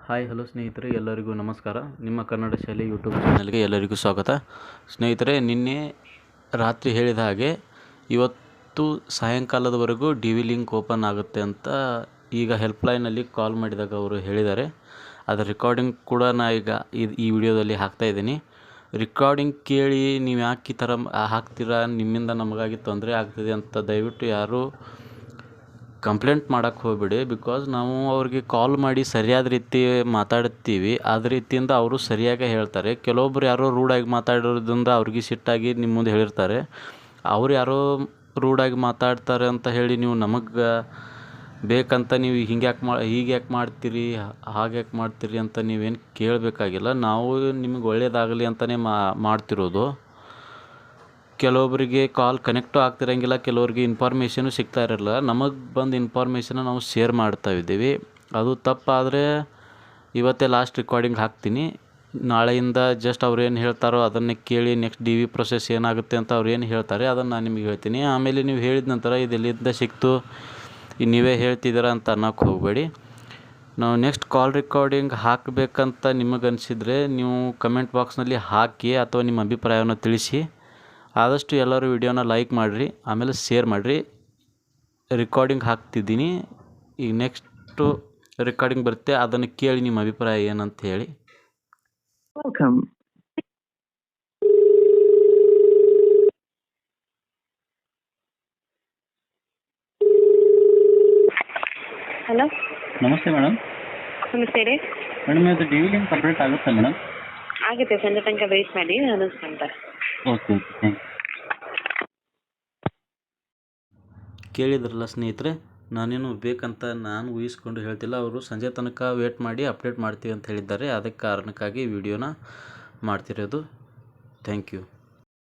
Hi hello ಸ್ನೇಹಿತರೆ, ಎಲ್ಲರಿಗೂ ನಮಸ್ಕಾರ. ನಿಮ್ಮ ಕನ್ನಡ ಶಾಲೆ ಯೂಟ್ಯೂಬ್ ಚಾನಲ್ಗೆ ಎಲ್ಲರಿಗೂ ಸ್ವಾಗತ. ಸ್ನೇಹಿತರೆ, ನಿನ್ನೆ ರಾತ್ರಿ ಹೇಳಿದ ಹಾಗೆ ಇವತ್ತು ಸಾಯಂಕಾಲದವರೆಗೂ ಡಿ ವಿ ಲಿಂಕ್ ಓಪನ್ ಆಗುತ್ತೆ ಅಂತ ಈಗ ಹೆಲ್ಪ್ಲೈನಲ್ಲಿ ಕಾಲ್ ಮಾಡಿದಾಗ ಅವರು ಹೇಳಿದ್ದಾರೆ. ಅದರ ರೆಕಾರ್ಡಿಂಗ್ ಕೂಡ ಈಗ ಈ ವಿಡಿಯೋದಲ್ಲಿ ಹಾಕ್ತಾಯಿದ್ದೀನಿ. ರೆಕಾರ್ಡಿಂಗ್ ಕೇಳಿ ನೀವು ಯಾಕೆ ಈ ಥರ ಹಾಕ್ತೀರಾ, ನಿಮ್ಮಿಂದ ನಮಗಾಗಿ ತೊಂದರೆ ಆಗ್ತಿದೆ ಅಂತ ದಯವಿಟ್ಟು ಯಾರು ಕಂಪ್ಲೇಂಟ್ ಮಾಡೋಕ್ಕೆ ಹೋಗ್ಬೇಡಿ. ಬಿಕಾಸ್ ನಾವು ಅವ್ರಿಗೆ ಕಾಲ್ ಮಾಡಿ ಸರಿಯಾದ ರೀತಿ ಮಾತಾಡ್ತೀವಿ, ಅದೇ ರೀತಿಯಿಂದ ಅವರು ಸರಿಯಾಗಿ ಹೇಳ್ತಾರೆ. ಕೆಲವೊಬ್ರು ಯಾರೋ ರೂಢಾಗಿ ಮಾತಾಡೋದ್ರಿಂದ ಅವ್ರಿಗೆ ಸಿಟ್ಟಾಗಿ ನಿಮ್ಮ ಮುಂದೆ ಹೇಳಿರ್ತಾರೆ. ಅವ್ರು ಯಾರೋ ರೂಢಾಗಿ ಮಾತಾಡ್ತಾರೆ ಅಂತ ಹೇಳಿ ನೀವು ನಮಗೆ ಬೇಕಂತ ನೀವು ಹೀಗೆ ಯಾಕೆ ಮಾಡ್ತೀರಿ, ಹಾಗೆ ಯಾಕೆ ಮಾಡ್ತೀರಿ ಅಂತ ನೀವೇನು ಕೇಳಬೇಕಾಗಿಲ್ಲ. ನಾವು ನಿಮಗೆ ಒಳ್ಳೆಯದಾಗಲಿ ಅಂತಲೇ ಮಾಡ್ತಿರೋದು. ಕೆಲವೊಬ್ಬರಿಗೆ ಕಾಲ್ ಕನೆಕ್ಟು ಆಗ್ತಿರಂಗಿಲ್ಲ, ಕೆಲವ್ರಿಗೆ ಇನ್ಫಾರ್ಮೇಷನು ಸಿಗ್ತಾ ಇರಲ್ಲ. ನಮಗೆ ಬಂದು ಇನ್ಫಾರ್ಮೇಷನ್ನ ನಾವು ಶೇರ್ ಮಾಡ್ತಾ ಇದ್ದೀವಿ. ಅದು ತಪ್ಪಾದರೆ ಇವತ್ತೇ ಲಾಸ್ಟ್ ರೆಕಾರ್ಡಿಂಗ್ ಹಾಕ್ತೀನಿ. ನಾಳೆಯಿಂದ ಜಸ್ಟ್ ಅವ್ರು ಏನು ಹೇಳ್ತಾರೋ ಅದನ್ನೇ ಕೇಳಿ ನೆಕ್ಸ್ಟ್ ಡಿ ವಿ ಪ್ರೊಸೆಸ್ ಏನಾಗುತ್ತೆ ಅಂತ ಅವ್ರು ಏನು ಹೇಳ್ತಾರೆ ಅದನ್ನು ನಾನು ನಿಮಗೆ ಹೇಳ್ತೀನಿ. ಆಮೇಲೆ ನೀವು ಹೇಳಿದ ನಂತರ ಇದು ಎಲ್ಲಿಂದ ಸಿಕ್ತು, ನೀವೇ ಹೇಳ್ತಿದ್ದೀರಾ ಅಂತ ಅನ್ನೋಕ್ಕೆ ಹೋಗಬೇಡಿ. ನಾವು ನೆಕ್ಸ್ಟ್ ಕಾಲ್ ರೆಕಾರ್ಡಿಂಗ್ ಹಾಕಬೇಕಂತ ನಿಮಗನ್ಸಿದ್ರೆ ನೀವು ಕಮೆಂಟ್ ಬಾಕ್ಸ್ನಲ್ಲಿ ಹಾಕಿ ಅಥವಾ ನಿಮ್ಮ ಅಭಿಪ್ರಾಯವನ್ನು ತಿಳಿಸಿ. ಆದಷ್ಟು ಎಲ್ಲರೂ ವಿಡಿಯೋನ ಲೈಕ್ ಮಾಡಿರಿ, ಆಮೇಲೆ ಶೇರ್ ಮಾಡಿರಿ. ರೆಕಾರ್ಡಿಂಗ್ ಹಾಕ್ತಿದ್ದೀನಿ. ಈಗ ನೆಕ್ಸ್ಟು ರೆಕಾರ್ಡಿಂಗ್ ಬರುತ್ತೆ, ಅದನ್ನು ಕೇಳಿ ನಿಮ್ಮ ಅಭಿಪ್ರಾಯ ಏನಂತ ಹೇಳಿ. Welcome. ಹಲೋ, ನಮಸ್ತೆ ಮೇಡಮ್. ನಮಸ್ತೆ ರೀ. ಮೇಡಮ್, ಇದು ಡಿ ವಿ ಲಿಂಕ್ ಕಂಪ್ಲೀಟ್ ಆಗುತ್ತಾ ಮೇಡಮ್? ಆಗುತ್ತೆ, ಸಂಜೆ ತನಕ ವೆಯ್ಟ್ ಮಾಡಿ, ಅನೌನ್ಸ್ ಮಾಡ್ತಾರೆ. Okay thank you. ಕೇಳಿದ್ರಲ್ಲ ಸ್ನೇಹಿತರೆ, ನಾನೇನು ಬೇಕಂತ ನಾನು ಊಹಿಸ್ಕೊಂಡು ಹೇಳ್ತಿಲ್ಲ. ಅವರು ಸಂಜೆ ತನಕ ವೇಟ್ ಮಾಡಿ ಅಪ್ಡೇಟ್ ಮಾಡ್ತೀವಿ ಅಂತ ಹೇಳಿದ್ದಾರೆ. ಅದಕ್ಕೆ ಕಾರಣಕ್ಕಾಗಿ ವಿಡಿಯೋನ ಮಾಡ್ತಿರೋದು. Thank you.